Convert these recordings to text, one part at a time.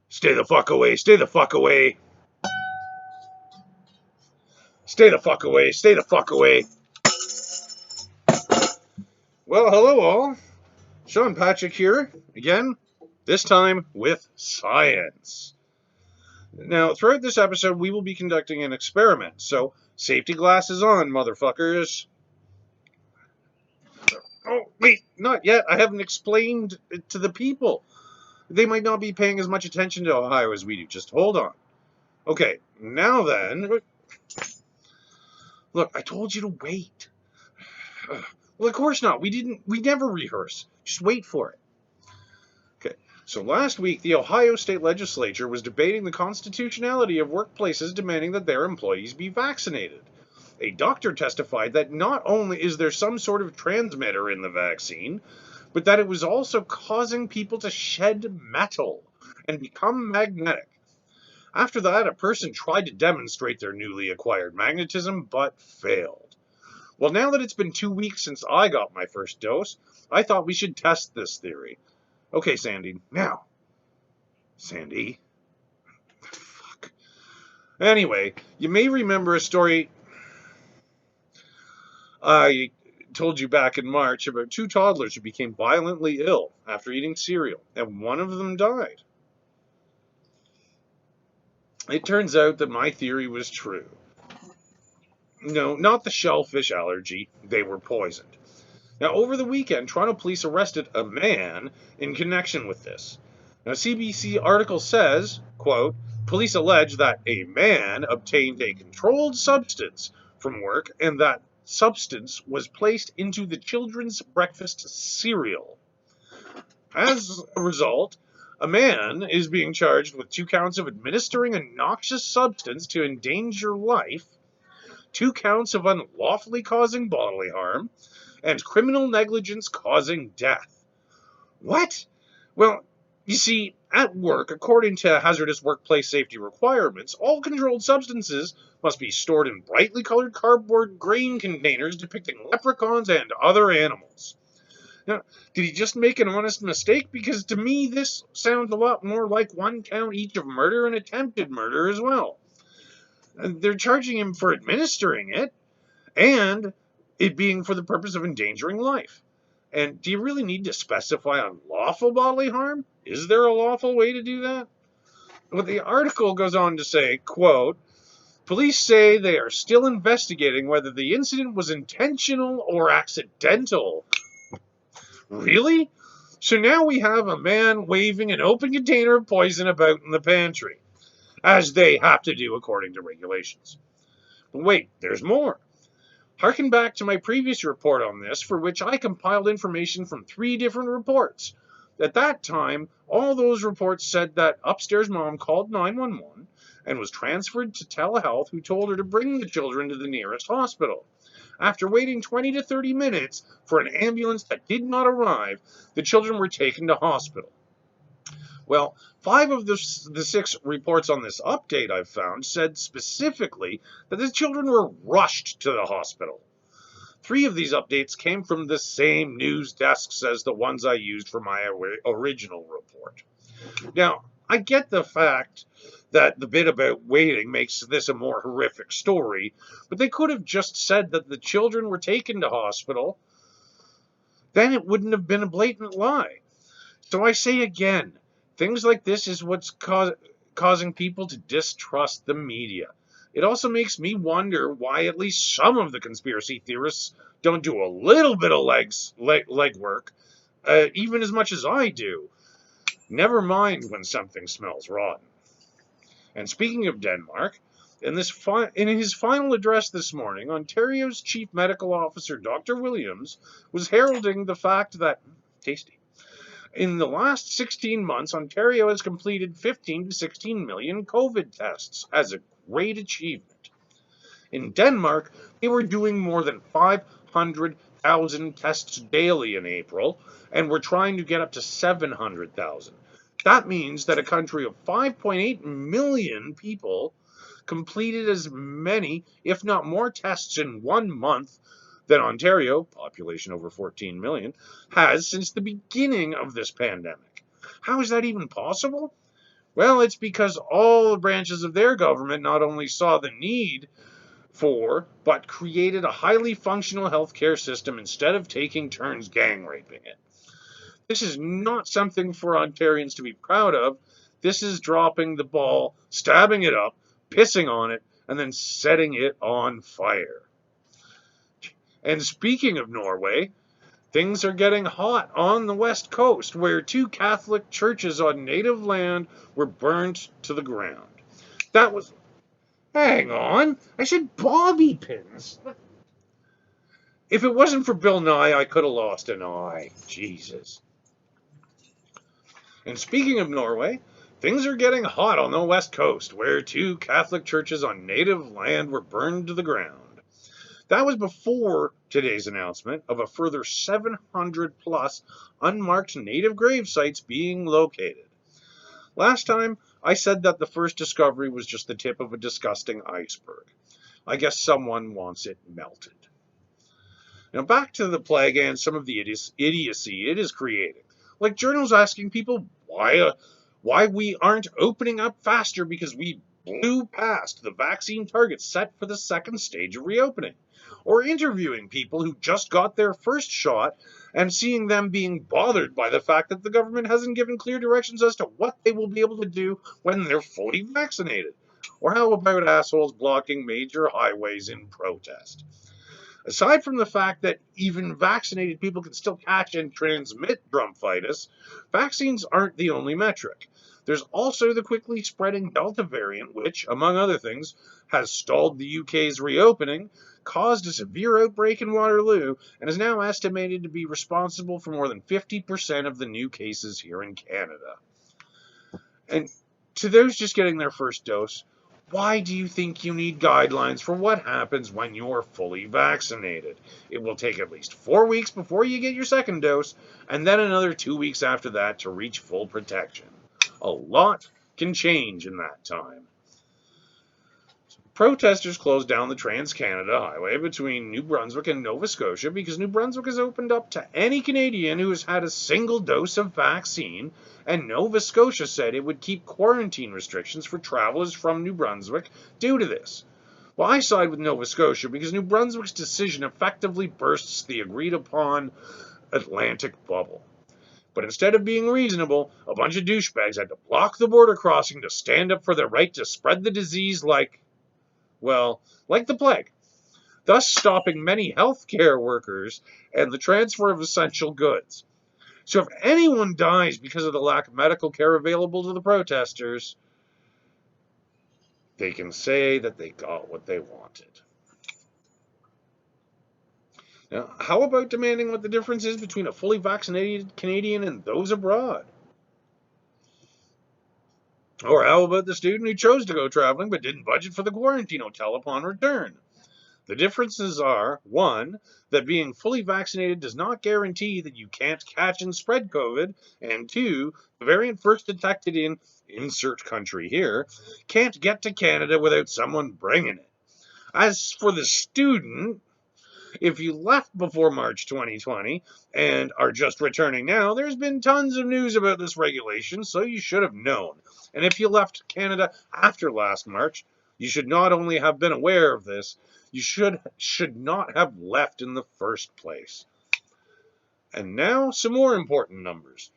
Stay the fuck away, stay the fuck away. Stay the fuck away, stay the fuck away. Well, hello all. Sean Patrick here, again, this time with science. Now, throughout this episode, we will be conducting an experiment, so safety glasses on, motherfuckers. Oh, wait, not yet. I haven't explained it to the people. They might not be paying as much attention to Ohio as we do. Just hold on. Okay, now then. Look, I told you to wait. Well, of course not. We never rehearse. Just wait for it. Okay, so last week, the Ohio State Legislature was debating the constitutionality of workplaces demanding that their employees be vaccinated. A doctor testified that not only is there some sort of transmitter in the vaccine, but that it was also causing people to shed metal and become magnetic. After that, a person tried to demonstrate their newly acquired magnetism, but failed. Well, now that it's been 2 weeks since I got my first dose, I thought we should test this theory. Okay, Sandy, now. Sandy? Fuck. Anyway, you may remember a story I told you back in March about 2 toddlers who became violently ill after eating cereal, and one of them died. It turns out that my theory was true. No, not the shellfish allergy. They were poisoned. Now, over the weekend, Toronto police arrested a man in connection with this. Now, CBC article says, quote, police allege that a man obtained a controlled substance from work and that substance was placed into the children's breakfast cereal. As a result, a man is being charged with 2 counts of administering a noxious substance to endanger life, 2 counts of unlawfully causing bodily harm, and criminal negligence causing death. What? Well, you see, at work, according to hazardous workplace safety requirements, all controlled substances must be stored in brightly colored cardboard grain containers depicting leprechauns and other animals. Now, did he just make an honest mistake? Because to me, this sounds a lot more like 1 count each of murder and attempted murder as well. They're charging him for administering it, and it being for the purpose of endangering life. And do you really need to specify unlawful bodily harm? Is there a lawful way to do that? Well, the article goes on to say, quote, police say they are still investigating whether the incident was intentional or accidental. Really? So now we have a man waving an open container of poison about in the pantry, as they have to do according to regulations. But wait, there's more. Harken back to my previous report on this, for which I compiled information from 3 different reports. At that time, all those reports said that upstairs mom called 911 and was transferred to telehealth, who told her to bring the children to the nearest hospital. After waiting 20 to 30 minutes for an ambulance that did not arrive, the children were taken to hospital. Well, 5 of the 6 reports on this update I've found said specifically that the children were rushed to the hospital. 3 of these updates came from the same news desks as the ones I used for my original report. Now, I get the fact that the bit about waiting makes this a more horrific story, but they could have just said that the children were taken to hospital. Then it wouldn't have been a blatant lie. So I say again, things like this is what's causing people to distrust the media. It also makes me wonder why at least some of the conspiracy theorists don't do a little bit of legwork, even as much as I do. Never mind when something smells rotten. And speaking of Denmark, in his final address this morning, Ontario's Chief Medical Officer, Dr. Williams, was heralding the fact that, tasty, in the last 16 months, Ontario has completed 15 to 16 million COVID tests as a great achievement. In Denmark, they were doing more than 500,000 tests daily in April, and were trying to get up to 700,000. That means that a country of 5.8 million people completed as many, if not more, tests in 1 month than Ontario, population over 14 million, has since the beginning of this pandemic. How is that even possible? Well, it's because all the branches of their government not only saw the need for, but created a highly functional healthcare system instead of taking turns gang raping it. This is not something for Ontarians to be proud of. This is dropping the ball, stabbing it up, pissing on it, and then setting it on fire. And speaking of Norway, things are getting hot on the west coast, where 2 Catholic churches on native land were burnt to the ground. That was. Hang on, I said bobby pins. If it wasn't for Bill Nye, I could have lost an eye. Jesus. And speaking of Norway, things are getting hot on the west coast, where 2 Catholic churches on native land were burned to the ground. That was before today's announcement of a further 700 plus unmarked native grave sites being located. Last time, I said that the first discovery was just the tip of a disgusting iceberg. I guess someone wants it melted. Now back to the plague and some of the idiocy it is creating. Like journals asking people why we aren't opening up faster because we blew past the vaccine targets set for the second stage of reopening. Or interviewing people who just got their first shot and seeing them being bothered by the fact that the government hasn't given clear directions as to what they will be able to do when they're fully vaccinated. Or how about assholes blocking major highways in protest? Aside from the fact that even vaccinated people can still catch and transmit drumphitis, vaccines aren't the only metric. There's also the quickly spreading Delta variant, which, among other things, has stalled the UK's reopening, caused a severe outbreak in Waterloo, and is now estimated to be responsible for more than 50% of the new cases here in Canada. And to those just getting their first dose, why do you think you need guidelines for what happens when you're fully vaccinated? It will take at least 4 weeks before you get your second dose, and then another 2 weeks after that to reach full protection. A lot can change in that time. Protesters closed down the Trans-Canada Highway between New Brunswick and Nova Scotia because New Brunswick has opened up to any Canadian who has had a single dose of vaccine, and Nova Scotia said it would keep quarantine restrictions for travelers from New Brunswick due to this. Well, I side with Nova Scotia because New Brunswick's decision effectively bursts the agreed-upon Atlantic bubble. But instead of being reasonable, a bunch of douchebags had to block the border crossing to stand up for their right to spread the disease like the plague, thus stopping many healthcare workers and the transfer of essential goods. So if anyone dies because of the lack of medical care available to the protesters, they can say that they got what they wanted. Now, how about demanding what the difference is between a fully vaccinated Canadian and those abroad? Or how about the student who chose to go traveling but didn't budget for the quarantine hotel upon return? The differences are, 1, that being fully vaccinated does not guarantee that you can't catch and spread COVID, and 2, the variant first detected in insert country here can't get to Canada without someone bringing it. As for the student, if you left before March 2020 and are just returning now, there's been tons of news about this regulation, so you should have known. And if you left Canada after last March, you should not only have been aware of this, you should not have left in the first place. And now, some more important numbers.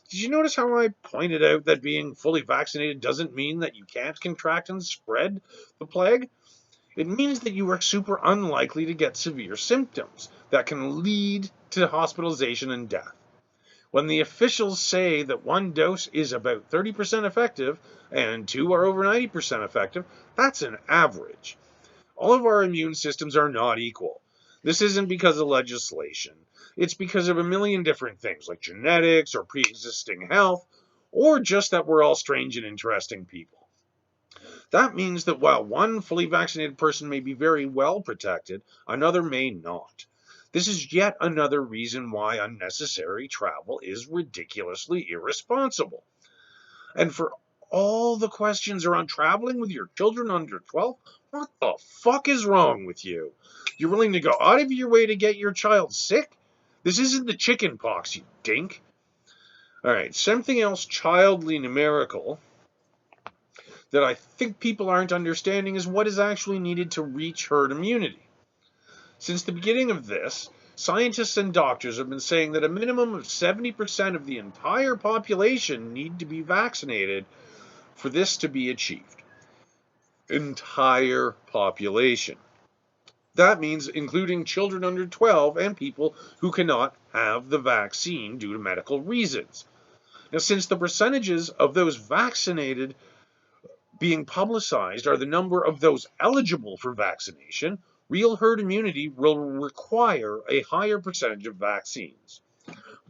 Did you notice how I pointed out that being fully vaccinated doesn't mean that you can't contract and spread the plague? It means that you are super unlikely to get severe symptoms that can lead to hospitalization and death. When the officials say that 1 dose is about 30% effective and 2 are over 90% effective, that's an average. All of our immune systems are not equal. This isn't because of legislation. It's because of a million different things like genetics or pre-existing health, or just that we're all strange and interesting people. That means that while one fully vaccinated person may be very well protected, another may not. This is yet another reason why unnecessary travel is ridiculously irresponsible. And for all the questions around traveling with your children under 12, what the fuck is wrong with you? You're willing to go out of your way to get your child sick? This isn't the chicken pox, you dink. All right, something else childly numerical that I think people aren't understanding is what is actually needed to reach herd immunity. Since the beginning of this, scientists and doctors have been saying that a minimum of 70% of the entire population need to be vaccinated for this to be achieved. Entire population. That means including children under 12 and people who cannot have the vaccine due to medical reasons. Now, since the percentages of those vaccinated being publicized are the number of those eligible for vaccination, real herd immunity will require a higher percentage of vaccines.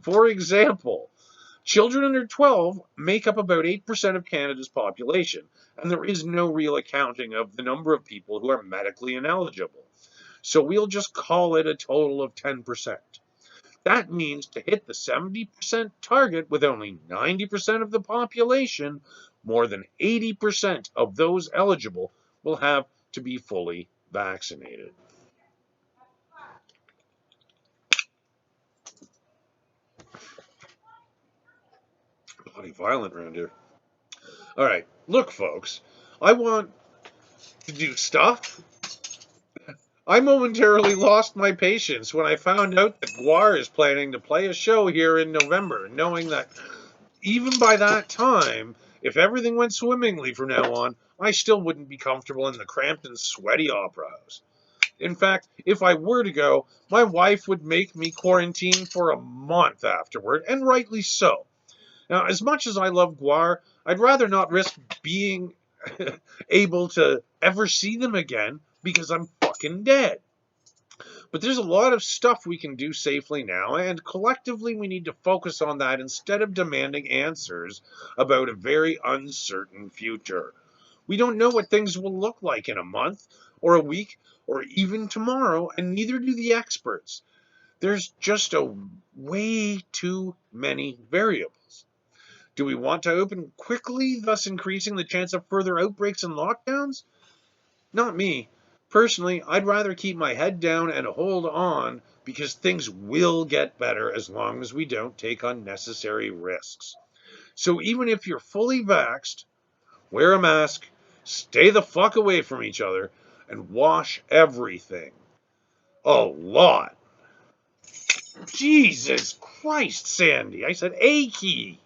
For example, children under 12 make up about 8% of Canada's population, and there is no real accounting of the number of people who are medically ineligible. So we'll just call it a total of 10%. That means to hit the 70% target with only 90% of the population, more than 80% of those eligible will have to be fully vaccinated. Bloody violent around here. All right, look, folks, I want to do stuff. I momentarily lost my patience when I found out that Guar is planning to play a show here in November, knowing that even by that time, if everything went swimmingly from now on, I still wouldn't be comfortable in the cramped and sweaty opera house. In fact, if I were to go, my wife would make me quarantine for a month afterward, and rightly so. Now, as much as I love Guar, I'd rather not risk being able to ever see them again because I'm fucking dead. But there's a lot of stuff we can do safely now, and collectively we need to focus on that instead of demanding answers about a very uncertain future. We don't know what things will look like in a month, or a week, or even tomorrow, and neither do the experts. There's just a way too many variables. Do we want to open quickly, thus increasing the chance of further outbreaks and lockdowns? Not me. Personally, I'd rather keep my head down and hold on because things will get better as long as we don't take unnecessary risks. So even if you're fully vaxxed, wear a mask, stay the fuck away from each other, and wash everything. A lot. Jesus Christ, Sandy. I said a key.